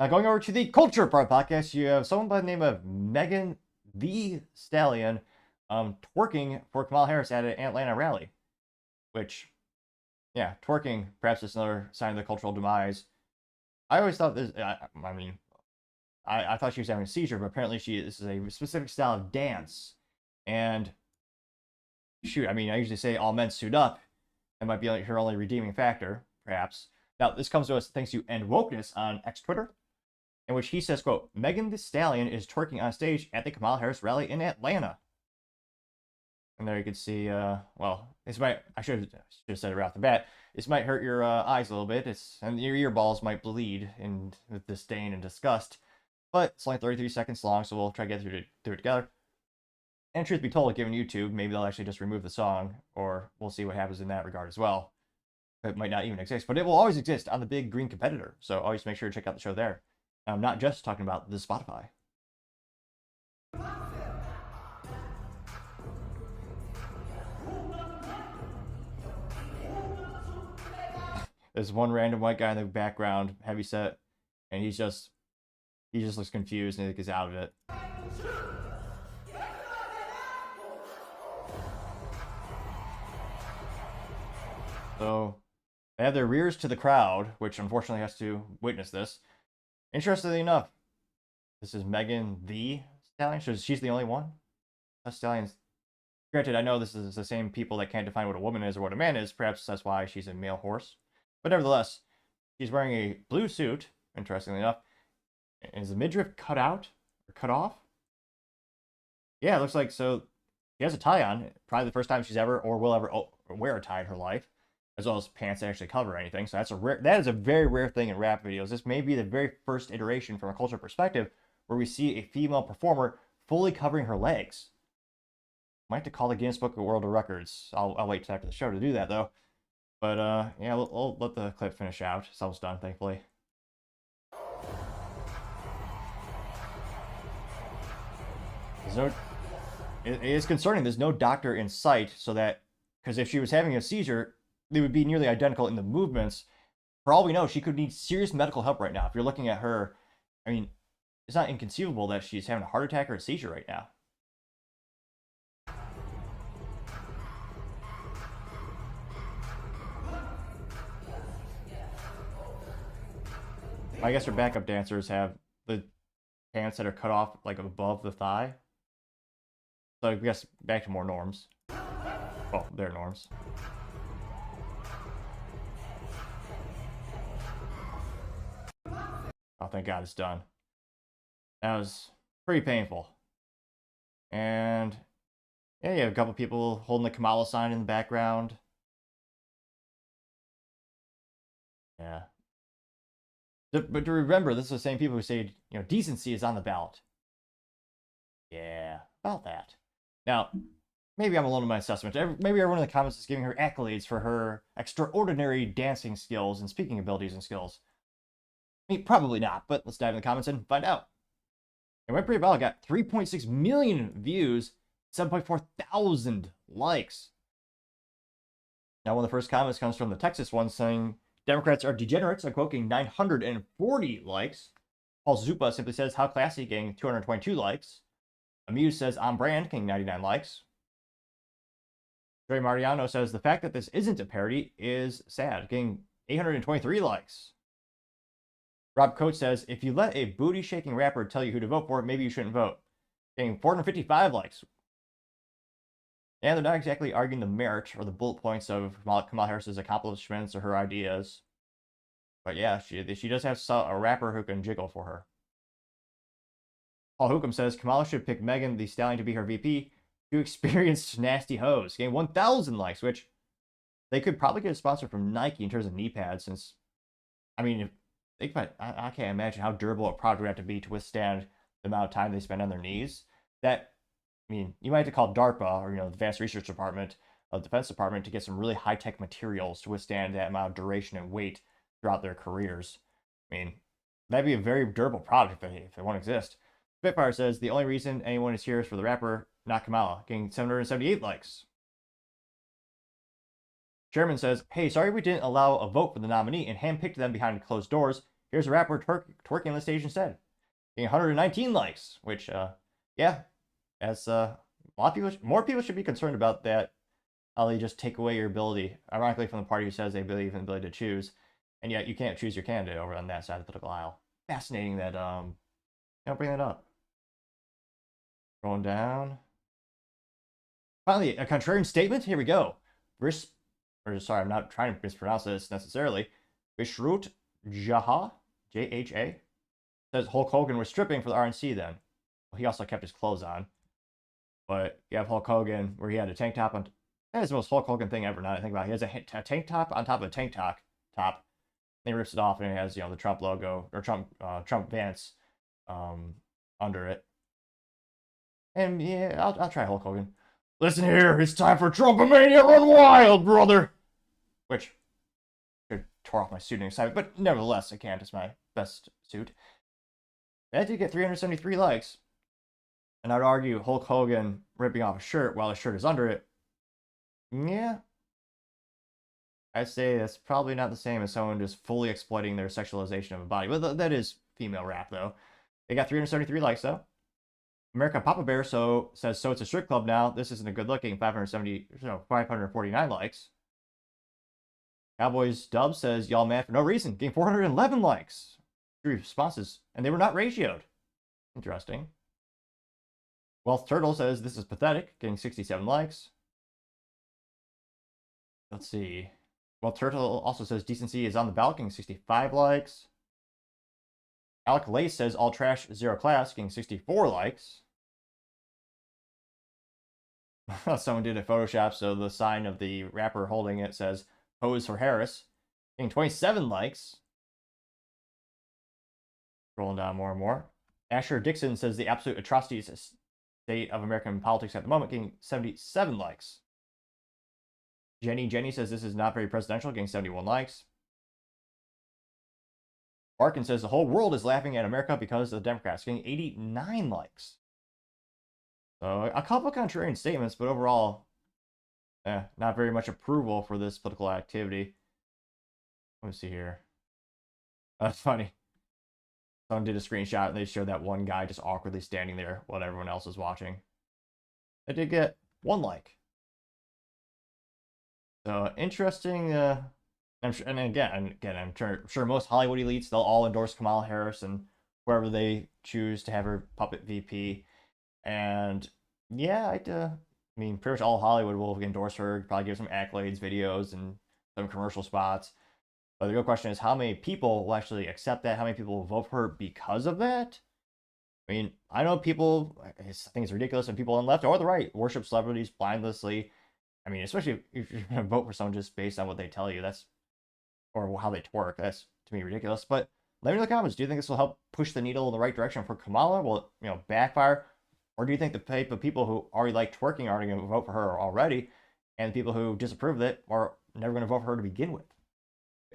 Now, going over to the culture part podcast, you have someone by the name of Megan Thee Stallion twerking for Kamala Harris at an Atlanta rally. Which, yeah, twerking perhaps is another sign of the cultural demise. I always thought this. I thought she was having a seizure, but apparently this is a specific style of dance. And shoot, I usually say all men suit up. That might be like her only redeeming factor, perhaps. Now, this comes to us thanks to End Wokeness on X Twitter, in which he says, quote, Megan Thee Stallion is twerking on stage at the Kamala Harris rally in Atlanta. And there you can see, this might, I should have said it right off the bat, this might hurt your eyes a little bit, and your ear balls might bleed with disdain and disgust, but it's only 33 seconds long, so we'll try to get through it together. And truth be told, given YouTube, maybe they'll actually just remove the song, or we'll see what happens in that regard as well. It might not even exist, but it will always exist on the big green competitor, so always make sure to check out the show there. I'm not just talking about the Spotify. There's one random white guy in the background, heavy set, and he just looks confused and is out of it. So they have their rears to the crowd, which unfortunately has to witness this. Interestingly enough, this is Megan Thee Stallion. So she's the only one. Stallions. Granted, I know this is the same people that can't define what a woman is or what a man is. Perhaps that's why she's a male horse. But nevertheless, she's wearing a blue suit, interestingly enough. Is the midriff cut out or cut off? Yeah, it looks like so. She has a tie on. Probably the first time she's ever or will ever wear a tie in her life, as well as pants that actually cover anything. So that is a very rare thing in rap videos. This may be the very first iteration from a culture perspective where we see a female performer fully covering her legs. Might have to call the Guinness Book of World Records. I'll wait till after the show to do that though. But yeah, we'll let the clip finish out. It's almost done, thankfully. It is concerning. There's no doctor in sight, so that because if she was having a seizure, they would be nearly identical in the movements. For all we know, she could need serious medical help right now. If you're looking at her, it's not inconceivable that she's having a heart attack or a seizure right now. I guess her backup dancers have the pants that are cut off like above the thigh. So I guess back to more norms. Well, their norms. Oh, thank God it's done. That was pretty painful. And yeah, you have a couple people holding the Kamala sign in the background. Yeah. But to remember, this is the same people who say, decency is on the ballot. Yeah, about that. Now, maybe I'm alone in my assessment. Maybe everyone in the comments is giving her accolades for her extraordinary dancing skills and speaking abilities and skills. Probably not, but let's dive in the comments and find out. It went pretty well. It got 3.6 million views, 7.4 thousand likes. Now, one of the first comments comes from the Texas one saying, Democrats are degenerates, unquote, getting 940 likes. Paul Zupa simply says, how classy, getting 222 likes. Amuse says, on brand, getting 99 likes. Joey Mariano says, the fact that this isn't a parody is sad, getting 823 likes. Rob Coates says, if you let a booty-shaking rapper tell you who to vote for, maybe you shouldn't vote. Getting 455 likes. And they're not exactly arguing the merit or the bullet points of Kamala Harris's accomplishments or her ideas. But yeah, she does have a rapper who can jiggle for her. Paul Hookham says, Kamala should pick Megan Thee Stallion to be her VP. Two experienced nasty hoes. Getting 1,000 likes, which they could probably get a sponsor from Nike in terms of knee pads, since, I can't imagine how durable a product would have to be to withstand the amount of time they spend on their knees. You might have to call DARPA or, the Advanced Research Department of the Defense Department to get some really high-tech materials to withstand that amount of duration and weight throughout their careers. That'd be a very durable product if it won't exist. Spitfire says, the only reason anyone is here is for the rapper, not Kamala, getting 778 likes. Chairman says, hey, sorry we didn't allow a vote for the nominee and handpicked them behind closed doors. here's a rapper twerking on the stage instead. Getting 119 likes, which, yeah, as a lot of people, more people should be concerned about that. How they just take away your ability, ironically, from the party who says they believe in the ability to choose, and yet you can't choose your candidate over on that side of the political aisle. Fascinating that, don't bring that up. Going down. Finally, a contrarian statement. Here we go. Sorry, I'm not trying to mispronounce this necessarily. Vishrut Jaha, J-H-A, says Hulk Hogan was stripping for the RNC then. Well, he also kept his clothes on. But you have Hulk Hogan where he had a tank top on. That is the most Hulk Hogan thing ever, now that I think about it. He has a tank top on top of a tank top. Then he rips it off and it has, the Trump logo, or Trump Vance under it. And yeah, I'll try Hulk Hogan. Listen here, it's time for Trumpomania, run wild, brother! Which, I tore off my suit in excitement, but nevertheless, I can't. It's my best suit. That did get 373 likes. And I'd argue Hulk Hogan ripping off a shirt while his shirt is under it. Yeah. I'd say that's probably not the same as someone just fully exploiting their sexualization of a body. But that is female rap, though. They got 373 likes, though. American Papa Bear says, so it's a strip club now. This isn't a good looking. 549 likes. Cowboys Dub says, y'all mad for no reason. Getting 411 likes. 3 responses. And they were not ratioed. Interesting. Wealth Turtle says, this is pathetic. Getting 67 likes. Let's see. Wealth Turtle also says, decency is on the ballot. Getting 65 likes. Alec Lace says, all trash, zero class. Getting 64 likes. Someone did a Photoshop, so the sign of the rapper holding it says, pose for Harris. Getting 27 likes. Scrolling down more and more. Asher Dixon says, the absolute atrocities state of American politics at the moment. Getting 77 likes. Jenny says, this is not very presidential. Getting 71 likes. Barkin says, the whole world is laughing at America because of the Democrats. Getting 89 likes. So a couple of contrarian statements, but overall, not very much approval for this political activity. Let me see here. That's funny. Someone did a screenshot and they showed that one guy just awkwardly standing there while everyone else was watching. It did get 1 like. So interesting. I'm sure, and again, I'm sure most Hollywood elites, they'll all endorse Kamala Harris and whoever they choose to have her puppet VP. And yeah, I mean, pretty much all Hollywood will endorse her, probably give some accolades, videos, and some commercial spots. But the real question is, how many people will actually accept that? How many people will vote for her because of that? I mean, I know people, I think it's ridiculous, and people on the left or the right worship celebrities blindlessly. I mean, especially if you're going to vote for someone just based on what they tell you, or how they twerk, that's, to me, ridiculous. But let me know in the comments, do you think this will help push the needle in the right direction for Kamala? Will it, backfire? Or do you think the type of people who already like twerking are going to vote for her already, and the people who disapprove of it are never going to vote for her to begin with?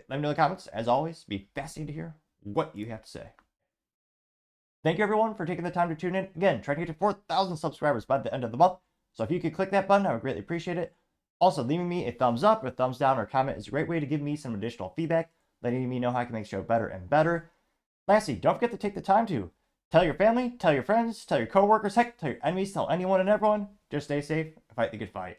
Let me know in the comments. As always, be fascinated to hear what you have to say. Thank you, everyone, for taking the time to tune in. Again, trying to get to 4,000 subscribers by the end of the month. So if you could click that button, I would greatly appreciate it. Also, leaving me a thumbs up, a thumbs down, or a comment is a great way to give me some additional feedback, letting me know how I can make the show better and better. Lastly, don't forget to take the time to tell your family, tell your friends, tell your coworkers, heck, tell your enemies, tell anyone and everyone. Just stay safe and fight the good fight.